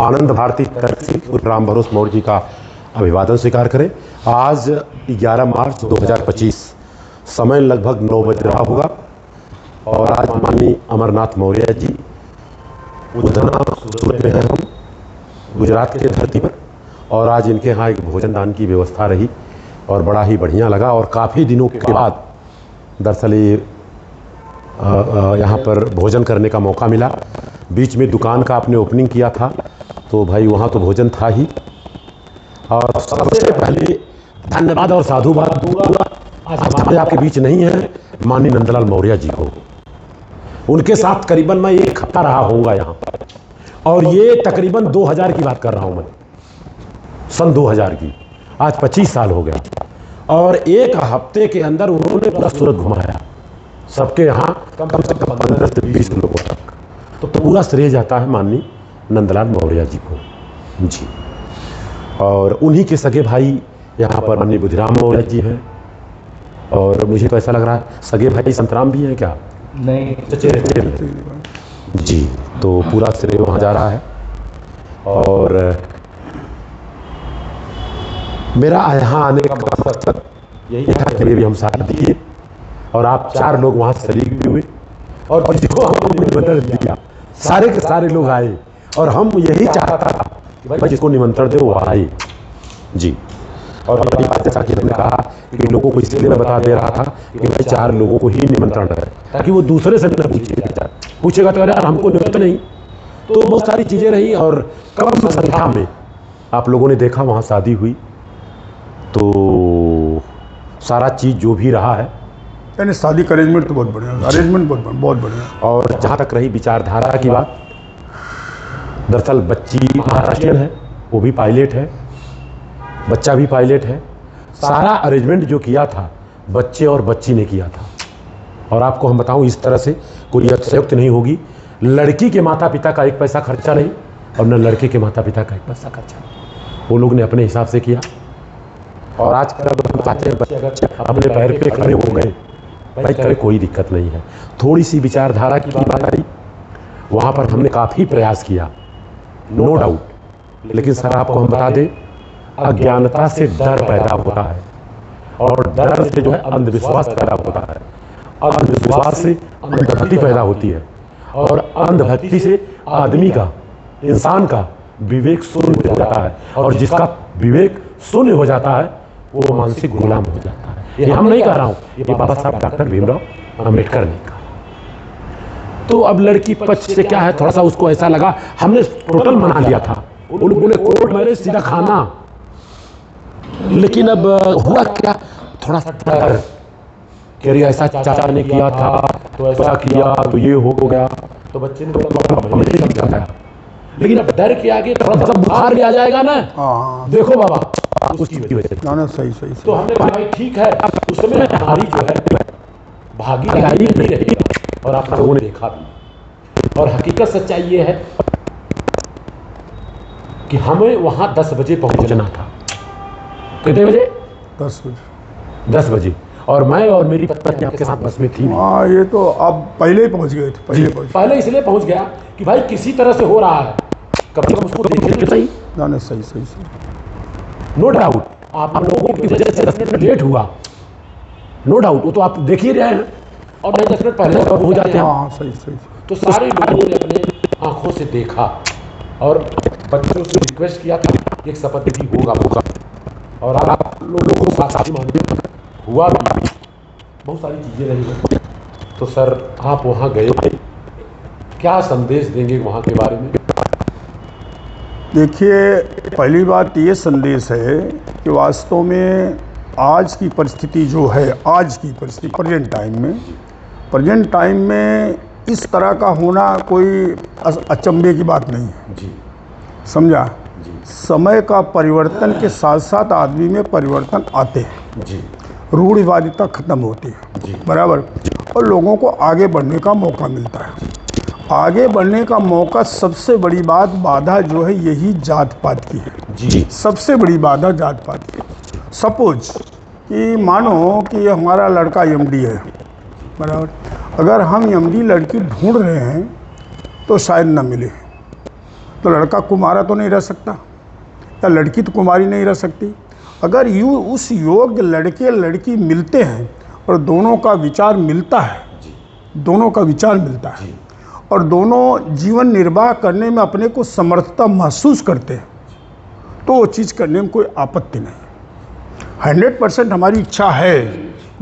आनंद भारती तर्क राम भरोस मौर्य जी का अभिवादन स्वीकार करें। आज 11 मार्च 2025 समय लगभग 9 बज रहा होगा और आज माननीय अमरनाथ मौर्य जी उधना सूरत में हैं हम गुजरात की धरती पर, और आज इनके यहाँ एक भोजन दान की व्यवस्था रही और बड़ा ही बढ़िया लगा। और काफ़ी दिनों के बाद दरअसल यहाँ पर भोजन करने का मौका मिला। बीच में दुकान का आपने ओपनिंग किया था तो भाई वहाँ तो भोजन था ही। और सबसे पहले धन्यवाद और साधुवाद दूंगा आज हमारे आपके बीच नहीं है माननीय नंदलाल मौर्य जी को। उनके साथ करीबन मैं 1 हफ्ता रहा होऊंगा यहाँ पर, और ये तकरीबन 2000 की बात कर रहा हूँ मैं, सन 2000 की। आज 25 साल हो गया और 1 हफ्ते के अंदर उन्होंने पूरा सूरत घुमाया, सबके यहाँ कम से कम 15 से 20 लोगों तक। तो पूरा श्रेय जाता है माननीय नंदलाल मौर्य जी को जी। और उन्हीं के सगे भाई यहाँ पर माननीय बुधिराम मौर्य जी हैं, और मुझे तो ऐसा लग रहा है सगे भाई संतराम भी हैं क्या? नहीं, चचेरे जी। तो पूरा श्रेय वहाँ जा रहा है। और मेरा यहाँ आने का मकसद यही था कि भी हम साथ दिए और आप 4 लोग वहाँ शरीक भी हुए, और जिसको हमने निमंत्रण दिया सारे के सारे लोग आए, और हम यही चाहता था कि भाई जिसको निमंत्रण दे वो आए जी। और हमारी बात जैसा कि हमने कहा कि लोगों को इसलिए मैं बता दे रहा था कि भाई 4 लोगों को ही निमंत्रण है, ताकि वो दूसरे से न पूछेगा तो यार हमको निमंत्रण नहीं। तो बहुत सारी चीज़ें रही और कम संख्या में आप लोगों ने देखा वहाँ शादी हुई। तो सारा चीज़ जो भी रहा है, यानी शादी का अरेंजमेंट तो बहुत बढ़िया, अरेंजमेंट बहुत बढ़िया। और जहाँ तक रही विचारधारा की बात, दरअसल बच्ची महाराष्ट्रियन है, वो भी पायलट है, बच्चा भी पायलट है। सारा अरेंजमेंट जो किया था बच्चे और बच्ची ने किया था। और आपको हम बताऊं, इस तरह से कोई अतिशयोक्ति नहीं होगी। लड़की के माता पिता का 1 पैसा खर्चा नहीं और न लड़के के माता पिता का 1 पैसा खर्चा नहीं, वो लोग ने अपने हिसाब से किया। और आज का हम चाहते हैं बच्चे अगर अपने पैर पे खड़े हो गए भाई करे कोई दिक्कत नहीं है। थोड़ी सी विचारधारा की बात आई, वहाँ पर हमने काफ़ी प्रयास किया, नो डाउट। लेकिन सर आपको हम बता दें, अज्ञानता से डर पैदा होता है और डर से जो है अंधविश्वास पैदा होता है, अंधविश्वास से अंधभक्ति पैदा होती है, और अंधभक्ति से आदमी का, इंसान का विवेक शून्य हो जाता है, और जिसका विवेक शून्य हो जाता है वो मानसिक गुलाम हो जाता है। ये हम नहीं कह रहा हूँ, ये बाबा साहब डॉक्टर भीमराव अंबेडकर ने कहा। तो अब लड़की पक्ष से क्या है, थोड़ा सा उसको ऐसा लगा, हमने टोटल मना लिया था, उन लोगों ने कोर्ट मैरिज सीधा खाना। लेकिन अब हुआ क्या, थोड़ा सा डर कि ऐसा चाचा ने किया था तो ऐसा किया तो ये हो गया, तो बच्चे ने बोला। लेकिन अब डर के आगे थोड़ा सा बुखार भी आ जाएगा ना। देखो बाबा उसकी वजह से ना सही तो हमने कहा भाई ठीक है, उस समय हमारी जो है भागीदारी नहीं रही, और आप लोगों ने देखा भी। और हकीकत सच्चाई ये है कि हमें वहां 10 बजे पहुंचना था। कितने बजे? 10 बजे। 10 बजे। और मैं और मेरी पत्नी आपके साथ बस में थी। हाँ, ये तो आप पहले ही पहुंच गए थे। पहले इसलिए पहुंच गया कि भाई किसी तरह से हो रहा है, कम से कम उसको देखें तो सही। ना सही। नो डाउट आप लोगों की वजह से 10 मिनट लेट हुआ, नो डाउट, वो तो आप देख ही रहे हैं। और नहीं 10 मिनट पहले हो जाते हैं। हाँ सही। तो सारे लोगों ने अपने आंखों से देखा और बच्चों से रिक्वेस्ट किया था एक शपथ विधि होगा, और आप लोगों को साक्षी मानते हुआ भी। बहुत सारी चीज़ें रही। तो सर आप वहाँ गए, क्या संदेश देंगे वहाँ के बारे में? देखिए, पहली बात ये संदेश है कि वास्तव में आज की परिस्थिति जो है, आज की परिस्थिति प्रेजेंट टाइम में इस तरह का होना कोई अचंभे की बात नहीं है जी। समझा जी। समय का परिवर्तन के साथ साथ आदमी में परिवर्तन आते हैं जी। रूढ़िवादिता खत्म होती है जी। बराबर, और लोगों को आगे बढ़ने का मौका मिलता है। आगे बढ़ने का मौका, सबसे बड़ी बाधा जो है यही जात पात की है जी। सबसे बड़ी बाधा जात पात की। सपोज कि मानो कि हमारा लड़का एमडी है बराबर, अगर हम एमडी लड़की ढूंढ रहे हैं तो शायद न मिले, तो लड़का कुमारा तो नहीं रह सकता, या लड़की तो कुमारी नहीं रह सकती। अगर उस योग्य लड़के लड़की मिलते हैं और दोनों का विचार मिलता है, दोनों का विचार मिलता है और दोनों जीवन निर्वाह करने में अपने को समर्थता महसूस करते हैं, तो वो चीज़ करने में कोई आपत्ति नहीं। 100% हमारी इच्छा है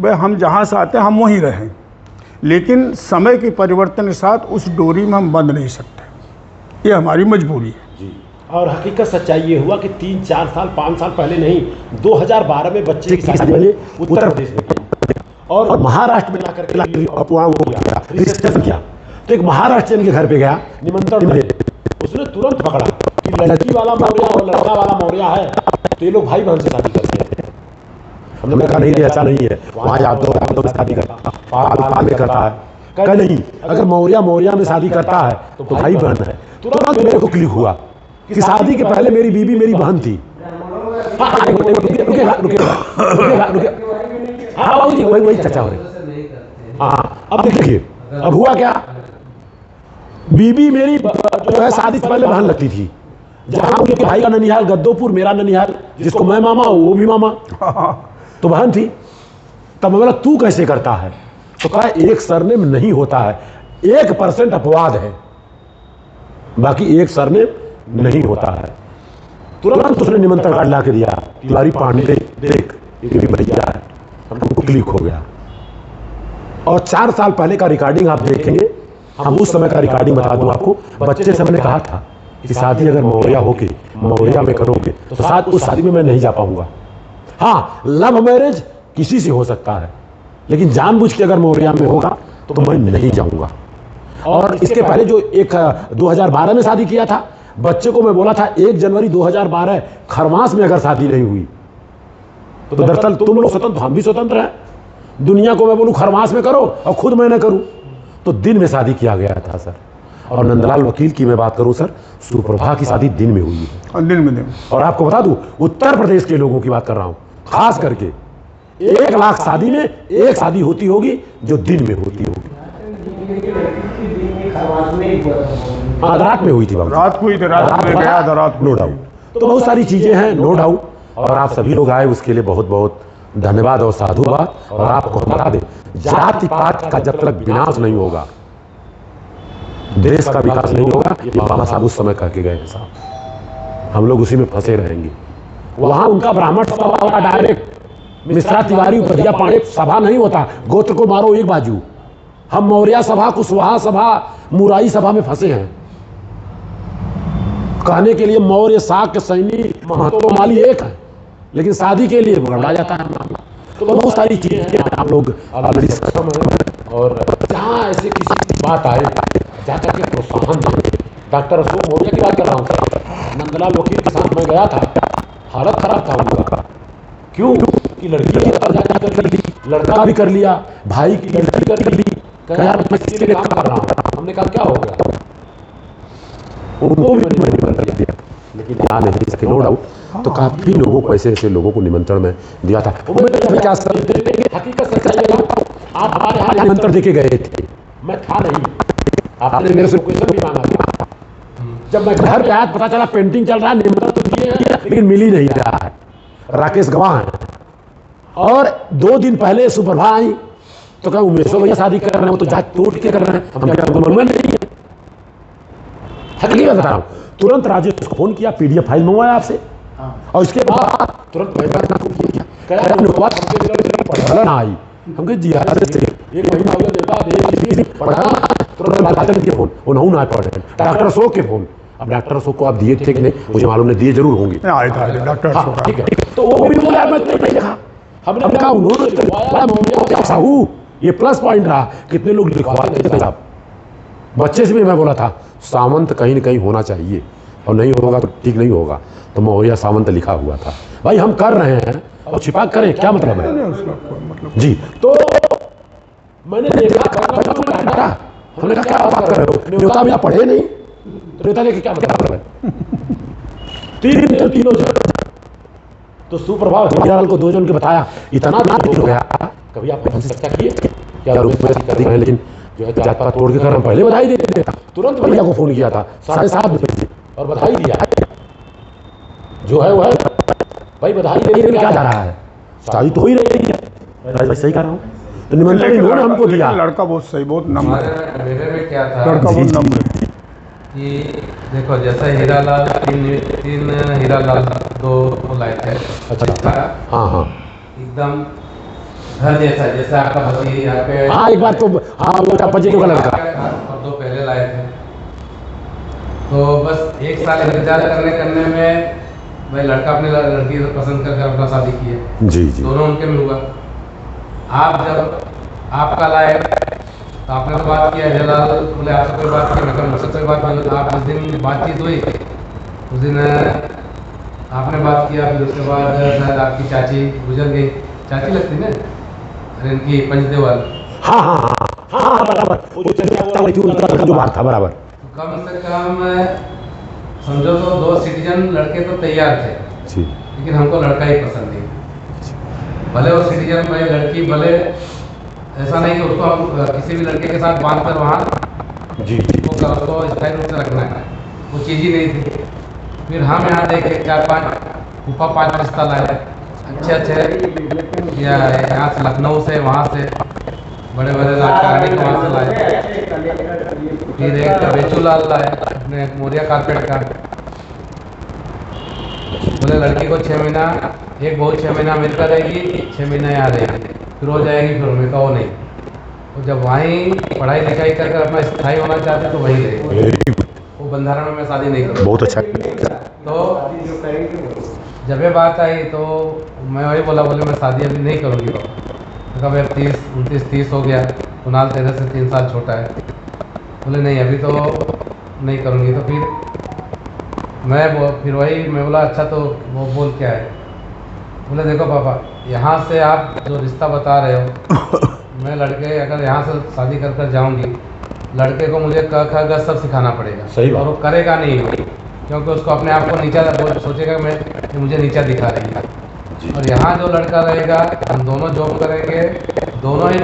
भाई हम जहाँ से आते हैं हम वहीं रहें, लेकिन समय के परिवर्तन के साथ उस डोरी में हम बंध नहीं सकते, ये हमारी मजबूरी है जी। और हकीकत सच्चाई ये हुआ कि 3-4 साल 5 साल पहले नहीं, 2012 में बच्चे की शादी मैंने उत्तर प्रदेश में की और महाराष्ट्र में लाकर के वहाँ वो किया, रिसेप्शन किया। तो एक महाराष्ट्रियन के घर पे गया, निमंत्रण मिले, उसने तुरंत पकड़ा कि लड़की वाला मौर्या और लड़का वाला मौर्या है, तो ये लोग भाई बहन से शादी करते हैं। हमने कहा नहीं, ऐसा नहीं है, वहाँ यादव में शादी करता, पाल में करता है। कहा नहीं, अगर मौर्या में शादी करता है तो भाई बहन है। तुरंत मेरे को क्लिक हुआ कि शादी के पहले मेरी बीवी मेरी बहन थी। वही चर्चा हो रही। हाँ, अब देखिए अब हुआ क्या, बीबी मेरी जो है शादी से पहले बहन लगती थी। जहाँ उनके भाई का ननिहाल गद्दोपुर, मेरा ननिहाल, जिसको मैं मामा वो भी मामा, तो बहन थी। तब मैं बोला तू कैसे करता है, तो कहा एक सरनेम नहीं होता है, 1% अपवाद है, बाकी एक सरनेम नहीं होता है। तुरंत उसने निमंत्रण कार्ड ला के दिया, तिवारी पांडे देख ये भी भैया है। हमको क्लिक हो गया। और 4 साल पहले का रिकॉर्डिंग आप देखेंगे, हम उस समय का रिकॉर्डिंग बता दूं आपको। बच्चे से हमने कहा था कि शादी अगर मौर्या होके मौर्या में करोगे तो शायद उस शादी में मैं नहीं जा पाऊंगा। हाँ, लव मैरिज किसी से हो सकता है, लेकिन जानबूझ के अगर मौर्या में होगा तो मैं नहीं जाऊंगा। और इसके पहले जो 2012 में शादी किया था, बच्चे को मैं बोला था 1 जनवरी 2012 खरमास में अगर शादी नहीं हुई तो दरअसल तुम लोग स्वतंत्र, हम भी स्वतंत्र हैं। दुनिया को मैं बोलूं खरमास में करो और खुद मैं न करूं, तो दिन में शादी किया गया था सर। और नंदलाल वकील की मैं बात करूं सर, सुप्रभा की शादी दिन में हुई है, दिन में। और आपको बता दूं उत्तर प्रदेश के लोगों की बात कर रहा हूं, खास करके 1 लाख शादी में एक शादी होती होगी जो दिन में होती होगी। रात में हुई थी, रात को ही रात में गया था, रात नो डाउट। तो बहुत सारी चीजें हैं नो डाउट, और आप सभी लोग आए उसके लिए बहुत बहुत धन्यवाद और साधुवाद। और आपको हम बता दें, जाति पात का जब तक विनाश नहीं होगा देश का विकास नहीं होगा। ये बाबा साहब उस समय कह के गए साहब, हम लोग उसी में फंसे रहेंगे। वहां उनका ब्राह्मण सभा होगा डायरेक्ट, मिश्रा तिवारी उपधिया पांडे सभा नहीं होता, गोत्र को मारो एक बाजू। हम मौर्या सभा, कुशवाहा सभा, मुराई सभा में फंसे हैं। कहने के लिए मौर्य, शाक्य, सैनी, महतो, माली एक है, लेकिन शादी के लिए गड़बड़ा जाता है मामला। तो बहुत सारी चीजें आप लोग और जहाँ ऐसे किसी की बात आए जाकर के प्रोत्साहन दें। डॉक्टर अशोक मौर्य की बात कर रहा हूँ, नंदलाल वकील के साथ मैं गया था, हालत खराब था उनका। क्यों कि लड़की की जाति कर ली, लड़का भी कर लिया, भाई की लड़की कर ली। कहा यार मैं किसके लिए काम कर रहा हूँ। हमने कहा क्या हो गया, उनको भी मैंने कर दिया, लेकिन आ नहीं सके नो डाउट। तो काफी लोगों को ऐसे लोगों को निमंत्रण में दिया था। क्या हकीकत सच्चाई, आप हमारे यहाँ निमंत्रण देके गए थे, मैं था नहीं, आपने मेरे से क्वेश्चन भी मांगा था। जब मैं घर पे आया पता चला पेंटिंग चल रहा है, निमंत्रण तो दिए हैं लेकिन मिल ही नहीं रहा है। राकेश गवाह है, और 2 दिन पहले सुप्रभा आई तो कहा उमेश भैया शादी कर रहे हो, तो जात तोड़ के कर रहे हैं, हम क्या मालूम नहीं है। हकीकत बता रहा हूँ, तुरंत राजेश को फोन किया, PDF फाइल मंगवाया आपसे, और इसके बाद तुरंत फोन किया, पढ़ा ना आई। हम कहे जी यार से 1 महीना हो गया पढ़ा, तुरंत के फोन वो ना पढ़े, डॉक्टर अशोक के फोन। अब डॉक्टर अशोक को आप दिए थे कि नहीं मुझे मालूम नहीं, दिए जरूर होंगे, आए थे डॉक्टर अशोक, ठीक है। तो वो भी बोला मैं नहीं लिखा, हमने कहा उन्होंने साहू, ये प्लस पॉइंट रहा, कितने लोग लिखवाते थे साहब। बच्चे से भी मैं बोला था सामंत कहीं न कहीं होना चाहिए, और नहीं होगा तो ठीक नहीं होगा, तो मौर्या सामंत लिखा हुआ था। भाई हम कर रहे हैं और छिपा करें क्या मतलब है जी। तो मैंने देखा, हमने कहा क्या बात कर रहे हो, न्योता भी आप पढ़े नहीं, तो न्योता लेके क्या मतलब है। तीनों तो सुप्रभा हिराल को 2 जन के बताया, इतना हो गया। कभी आपको हमसे चर्चा किए क्या रूप में कर रहे हैं, लेकिन जो है जात पात तोड़ के कर, हम पहले बधाई देते थे। तुरंत भैया को फोन किया था 7:30 बजे, और बधाई दिया है, जो है वो है भाई, बधाई देने में क्या जा रहा है, शादी तो हो ही रही है। सही कह रहा हूँ, तो निमंत्रण इन्होंने हमको दिया। लड़का बहुत सही, बहुत नम्र है, मेरे में क्या था लड़का बहुत नम्र है। कि देखो जैसे हीरालाल तीन हीरालाल दो लाए थे। अच्छा, हाँ हाँ एकदम घर जैसा, जैसे आपका पति यहाँ पे। हाँ, एक बात तो हाँ, वो था पजेटो का लड़का। और दो पहले लाए थे, तो बस एक साल इंतजार करने में भाई लड़का अपने लड़की को पसंद करके अपना शादी किया। जी जी, दोनों उनके में हुआ। आप जब आपका लाए तो आपने तो बात किया, जलाल बोले आपसे कोई बात की, मतलब मुझसे कोई बात नहीं। आप जिस दिन बातचीत हुई उस दिन आपने बात किया, फिर उसके बाद शायद आपकी चाची गुजर गई, चाची लगती ना, अरे इनकी पंचदेवाल। हाँ हाँ हाँ हाँ हाँ, बराबर, वो चलिए जो बात था बराबर। तो कम से कम समझो तो 2 सिटीजन लड़के तो तैयार थे जी, लेकिन हमको लड़का ही पसंद नहीं। भले वो सिटीजन भाई लड़की, भले ऐसा नहीं कि उसको हम किसी भी लड़के के साथ बांध कर वहाँ जी जी, उसको स्थायी रूप से रखना है, वो चीज़ ही नहीं थी। फिर हम यहाँ देखे 4-5 रिश्ता लाए अच्छे या यहाँ से लखनऊ से, वहाँ से बड़े बड़े राजकारणी को वहाँ से लाए। फिर एक बेचूलाल लाए अपने मोरिया कारपेट का, बोले लड़की को 6 महीना, एक बहुत 6 महीना अमेरिका रहेगी, 6 महीना यहाँ रहेगी, फिर हो जाएगी, फिर मैं कहा वो नहीं, तो जब वहीं पढ़ाई लिखाई कर कर अपना स्थायी होना चाहते तो वहीं रहेगी, वो बंधारण में शादी नहीं करूँ। बहुत अच्छा। तो जब ये बात आई तो मैं वही बोले मैं शादी अभी नहीं करूँगी बाबा। कहा अब 29-30 हो गया, कुणाल तेरे से 3 साल छोटा है। बोले नहीं अभी तो नहीं करूँगी। तो फिर मैं बोला अच्छा तो वो बोल क्या है। बोले देखो पापा, यहाँ से आप जो रिश्ता बता रहे हो, मैं लड़के अगर यहाँ से शादी कर कर जाऊँगी, लड़के को मुझे क ख ग सब सिखाना पड़ेगा। सही बात। और वो करेगा नहीं, क्योंकि उसको अपने आप को नीचा सोचेगा कि मुझे नीचा दिखा रही है। और यहाँ जो लड़का रहेगा, हम दोनों जॉब करेंगे, दोनों ही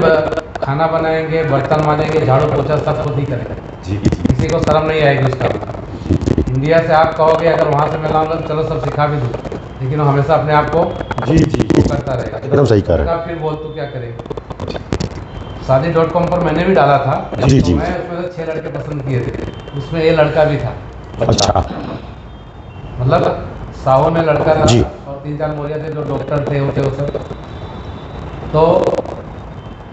खाना बनाएंगे, बर्तन मांजेंगे, झाड़ू पोछा सब खुद ही करेंगे। जी, किसी को शर्म नहीं आएगी उसका। इंडिया से आप कहोगे अगर वहाँ से मैं लाऊंगा तो चलो सब सिखा भी दूँ, लेकिन वो हमेशा अपने आप को जी जी, करता रहेगा। एकदम सही कह रहे हैं। फिर बोल तू क्या करेगा। शादी.com पर मैंने भी डाला था, जी, तो जी। मैं उसमें से 6 लड़के पसंद किए थे, उसमें ये लड़का भी था। अच्छा, मतलब साहो में लड़का था जी। और 3-4 मोरिया थे जो डॉक्टर थे, वो थे वो सब। तो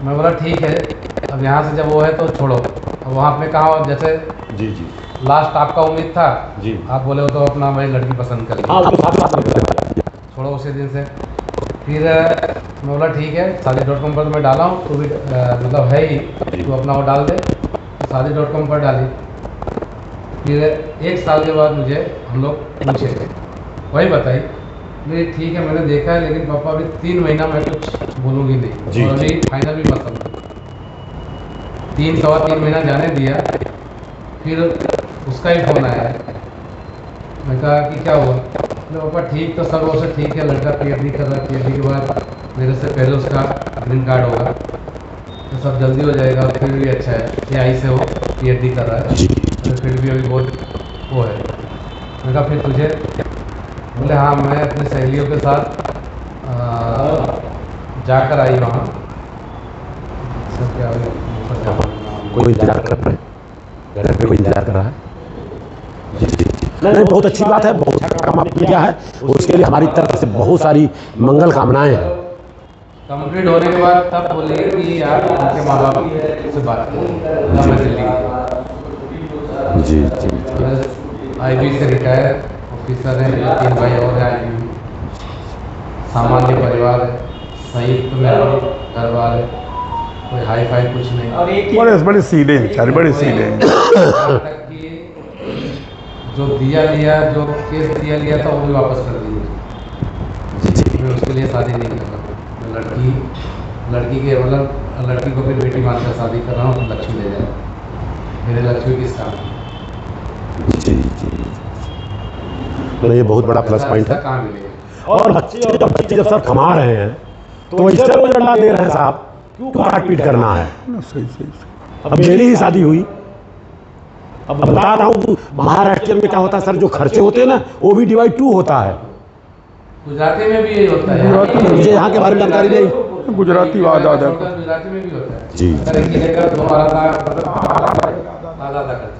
मैं बोला ठीक है, अब यहाँ से जब वो है तो छोड़ो। अब वहाँ आपने कहा जैसे जी जी, लास्ट आपका उम्मीद था, जी। आप बोले हो तो अपना भाई लड़की पसंद कर ली, हाँ, वो साथ साथ में। छोड़ो उसी दिन से। फिर मैं बोला ठीक है, शादी.com पर तो मैं डाला हूँ, तो भी मतलब है ही, तो अपना वो डाल दे। तो शादी.com पर डाली। फिर 1 साल के बाद मुझे हम लोग पूछे, वही बताई, नहीं ठीक है मैंने देखा है, लेकिन पापा अभी 3 महीना मैं कुछ बोलूँगी नहीं, जी, और अभी फाइनल भी मत समझो। 3-3.25 महीना जाने दिया, फिर उसका ही फ़ोन आया। मैं कहा कि क्या हुआ। बोले पापा ठीक तो सब से ठीक है, लड़का PhD कर रहा है, PhD के बाद मेरे से पहले उसका ग्रीन कार्ड होगा, तो सब जल्दी हो जाएगा। फिर भी अच्छा है, AI से वो PhD कर रहा है, तो फिर भी अभी बहुत वो है। मैं कहा फिर तुझे। बोले हाँ मैं अपनी सहेलियों के साथ जाकर आई वहाँ। सब क्या कोई इंतजार कर रहा है, घर पे कोई इंतजार कर रहा है। जी जी, नहीं बहुत अच्छी बात है, बहुत अच्छा काम आपने किया है, उसके लिए हमारी तरफ से बहुत सारी मंगल कामनाएं हैं। कंप्लीट होने के बाद तब बोले कि आप उनके माँ बाप से बात करें। मैं दिल्ली जी जी, IB से रिटायर ऑफिसर है, 3 भाई और हैं IB। सामान्य परिवार है, संयुक्त में घर वाले, कोई हाई फाई कुछ नहीं। बड़े बड़े सीधे हैं बेचारे, बड़े सीधे हैं। यहाँ तक कि जो दिया लिया, जो केस दिया लिया था वो भी वापस कर दीजिए। मैं उसके लिए शादी नहीं कर रहा, मैं लड़की के मतलब लड़की को फिर बेटी मानकर शादी कर रहा हूँ, लक्ष्मी ले जाए। मेरे लक्ष्मी किस काम है? जी जी, तो ये बहुत बड़ा प्लस पॉइंट है। कहाँ मिलेगा? और बच्चे जब सब कमा रहे हैं तो वैसे रोज अंडा दे रहे हैं साहब, क्यों काट पीट करना है। सही सही सही। अब मेरी ही शादी हुई, अब बता रहा हूँ महाराष्ट्र में क्या होता है सर, जो खर्चे होते हैं ना वो भी डिवाइड 2 होता है। गुजराती में भी यही होता है। मुझे यहाँ के बारे में जानकारी नहीं। गुजराती वाद आदा गुजराती में भी होता है जी। अगर एक किले का 2 आधा करता है।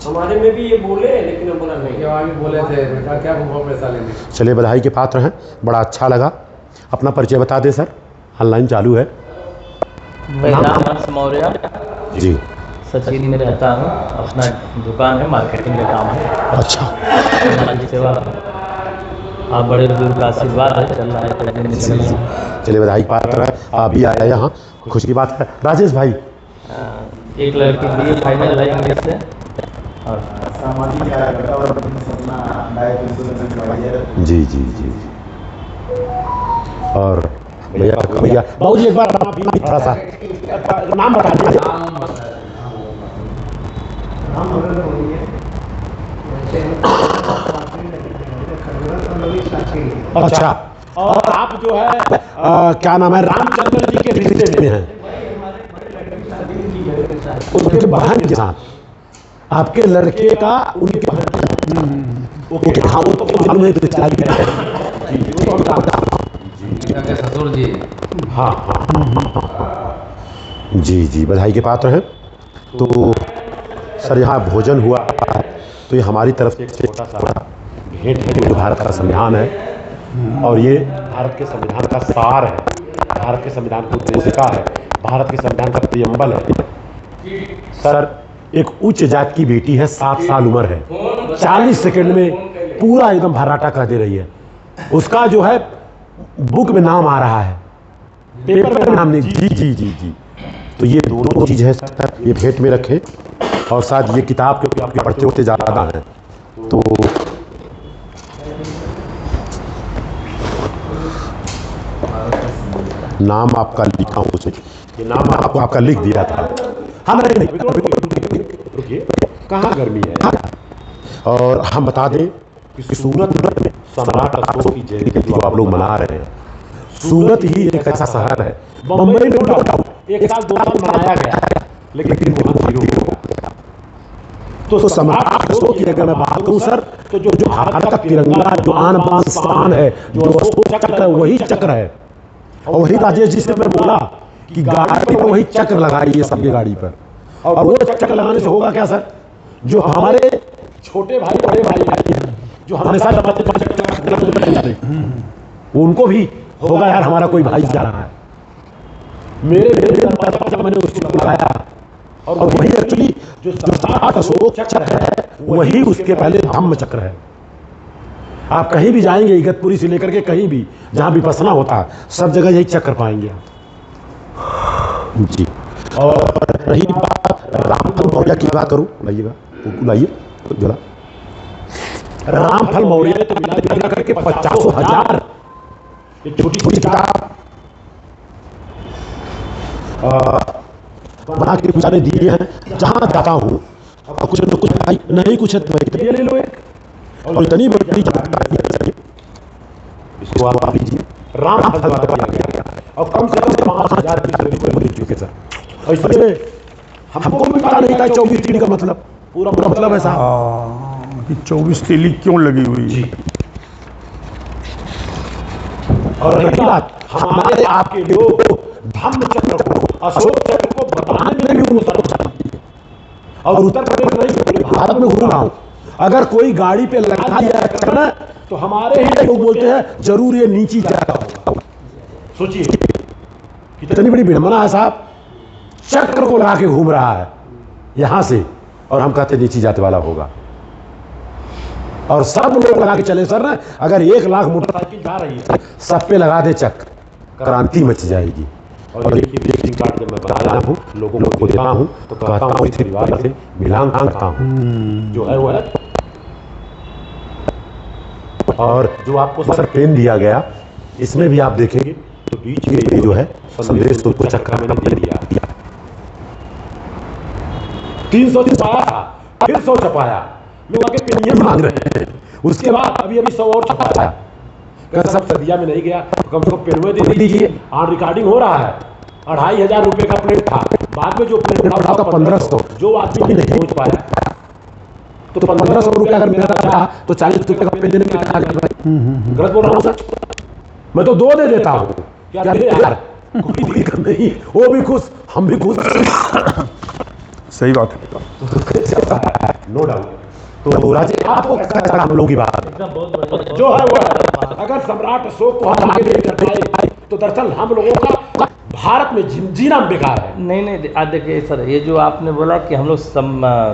हमारे में भी ये बोले लेकिन हम बोला नहीं। ये वहाँ भी बोले थे, मैं कहा क्या भूखा पैसा लेने। चलिए बधाई के पात्र हैं, बड़ा अच्छा लगा। अपना परिचय बता दें सर, ऑनलाइन चालू है। मैं रामहंस मौर्य जी। सचिन में रहता हूँ, अपना दुकान है, मार्केटिंग का काम है। अच्छा। समाज सेवा, आप बड़े बुजुर्ग का आशीर्वाद है, चल रहा है, चल रहा है। चलिए बधाई के पात्र है, आप भी आए यहाँ, खुशी की बात है। राजेश भाई, एक लड़की BA फाइनल है इंग्लिश से और सामाजिक कार्यकर्ता और अपना डाइट इंश्योरेंस एडवाइजर। जी जी जी। और भैया बाबू जी एक बार आप भी थोड़ा सा नाम बता दीजिए। अच्छा, और आप जो है क्या नाम है, रामचंद्र जी के रिश्ते में हैं, उनके बहन के साथ, आपके लड़के का उनके बहन के साथ। ओके, हाँ वो तो मालूम है, तो चाहिए जी, वो तो हम जानते हैं। ससुर जी। हाँ हाँ जी जी, बधाई के पात्र हैं। तो सर यहाँ भोजन हुआ है, तो ये हमारी तरफ से एक छोटा सा भेंट है, जो भारत का संविधान है और ये भारत के संविधान का सार है, भारत के संविधान की उद्देशिका है, भारत के संविधान का प्रियम्बल है। सर एक उच्च जात की बेटी है, 7 साल उम्र है, 40 सेकंड में पूरा एकदम भर्राटा कह दे रही है। उसका जो है बुक में नाम आ रहा है, पेपर में नाम नहीं। जी जी जी जी। तो ये दोनों चीज़ है सर, ये भेंट में रखें, और साथ ये किताब क्योंकि आपके पढ़ते होते ज़्यादा हैं, तो नाम आपका लिखा हूँ उसे, ये नाम आपका लिख दिया था। हाँ नहीं रुकिए, कहाँ गर्मी है। और हम बता दें कि सूरत में सम्राट अशोक की जयंती जो आप लोग मना रहे हैं, सूरत ही एक ऐसा शहर है, बम्बई में नो डाउट 1 साल 2 साल मनाया गया, लेकिन वहाँ 0 हो गया। तो सम्राट अशोक की अगर मैं बात करूँ सर, तो जो भारत का तिरंगा, जो आन बान शान है, जो अशोक चक्र है, वही चक्र है। और वही राजेश जी से मैं बोला कि गाड़ी पर वही चक्र लगाइए सबकी गाड़ी पर, और वो चक्र लगाने से होगा क्या सर, जो हमारे छोटे भाई बड़े भाई हैं, जो हमेशा उनको भी होगा यार हमारा कोई भाई जा रहा है। मेरे मैंने उसको लगाया, और वही एक्चुअली जो सम्राट अशोक चक्र है, वही उसके पहले धम्म चक्र है। आप कहीं भी जाएंगे, इगतपुरी से लेकर के कहीं भी जहाँ भी बसना होता है, सब जगह यही चक्र पाएंगे आप जी। और रही बात रामफल मौर्य की बात करूँ, लाइएगा लाइए जरा। रामफल मौर्य ने तो मिला करके 50,000 एक छोटी छोटी किताब बना के बेचारे दिए हैं। जहाँ जाता हूँ अब कुछ न कुछ भाई नहीं कुछ है तो ले लो एक, और इतनी बड़ी इसको आप लीजिए, रामफल दिया गया, और कम से कम 5,000 की मिल चुके सर। और इसमें हमको भी पता नहीं था 24 तीली का मतलब, पूरा मतलब है साहब कि 24 तीली क्यों लगी हुई जी। और रही बात हमारे आपके लोग धम्म चक्र को, अशोक चक्र को बताने में भी उनको, और उत्तर प्रदेश नहीं पूरे भारत में घूम रहा हूं, अगर कोई गाड़ी पे लगा दिया चक्र तो हमारे ही लोग बोलते हैं जरूर ये नीची जाता होगा। सोचिए कितनी बड़ी विडंबना है साहब, चक्र को लगा के घूम रहा है यहां से, और हम कहते नीची जाति वाला होगा। और सब लोग लगा के चले सर ना, अगर 1 लाख मोटरसाइकिल जा रही है, सब पे लगा दे चक्र, क्रांति मच जाएगी। और देखिए विजिटिंग कार्ड जब मैं बनाया हूँ, लोगों को देता हूँ, तो कहता हूँ इस परिवार से मिलान करता हूँ, जो है वो है। और जो आपको सर पेन दिया गया, इसमें भी आप देखेंगे तो बीच में जो है संदेश तो उसको चक्र मैंने दे दिया। 300 दिन पाया था, फिर 100 छपाया, लोग आके पेनियम मांग रहे हैं। उसके बाद अभी 100 और छपाया, कहते सब सदिया में नहीं गया, कम से कम पेनवे दे दीजिए। ऑन रिकॉर्डिंग हो रहा है, 2,500 रुपये का प्लेट था, बाद में जो प्लेट था 1,500, जो आदमी नहीं पहुंच पाया तो 1500 रुपया अगर मेरा था तो 40 रुपये का पेन देने में क्या गलत भाई? गलत बोल रहा हूँ सच? मैं तो 2 दे देता हूँ क्या दे यार, कोई दिक्कत नहीं, वो भी खुश हम भी खुश। सही बात है। No doubt. तो राजीव आपको कैसा लगा हम लोगों की बात? एकदम बहुत बढ़िया। जो है वो है। अगर सम्राट अशोक को हम आगे नहीं कर पाए तो दरअसल हम लोगों का भारत में जीना बेकार है। नहीं आज देखिए सर, ये जो आपने बोला कि हम लोग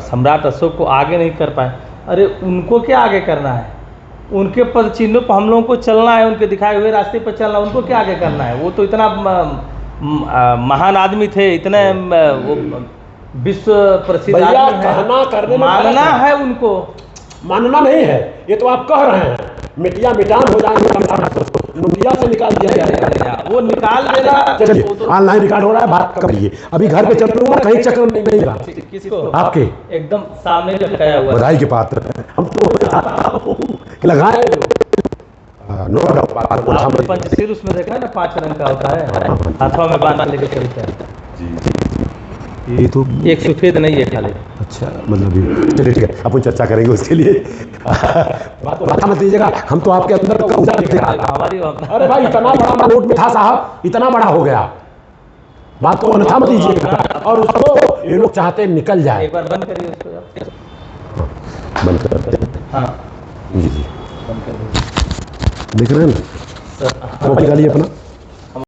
सम्राट अशोक को आगे नहीं कर पाए, अरे उनको क्या आगे करना है? उनके पद चिन्हों पर हम लोगों को चलना है, उनके दिखाए हुए रास्ते पर चलना, उनको क्या आगे करना है? वो तो इतना महान आदमी थे, इतने वो विश्व प्रसिद्ध भैया आदमी है, कहना करने में मानना फर्क है उनको। मानना नहीं है, ये तो आप कह रहे हैं मिटिया मिटान हो जाएंगे, मीडिया से निकाल दिया जाएगा। वो निकाल देना। चलिए ऑनलाइन रिकॉर्ड हो रहा है, बात करिए। अभी घर पे चल रहा हूँ, कहीं चक्कर नहीं लगा किसको? आपके एकदम सामने लटकाया हुआ है। बधाई के पात्र हैं। हम तो लगाए नो डाउट। आपने पंचशील उसमें देखा है ना, 5 रंग का होता है, हाथों में बांध के लेके चलते हैं। ये तो एक सफेद नहीं है खाली। अच्छा, मतलब ये चलिए ठीक है, अपन चर्चा करेंगे उसके लिए। बात मत दीजिएगा, हम तो आपके अंदर का ऊर्जा देखते हैं। हमारी अरे भाई इतना बड़ा नोट में था साहब, इतना बड़ा हो गया, बात को अन्यथा मत दीजिएगा। और उसको ये लोग चाहते हैं निकल जाए। एक बार बंद करिए उसको आप। बंद करते हैं। हाँ जी जी बंद करिए देख रहे हैं ना, सर। वो निकालिए अपना।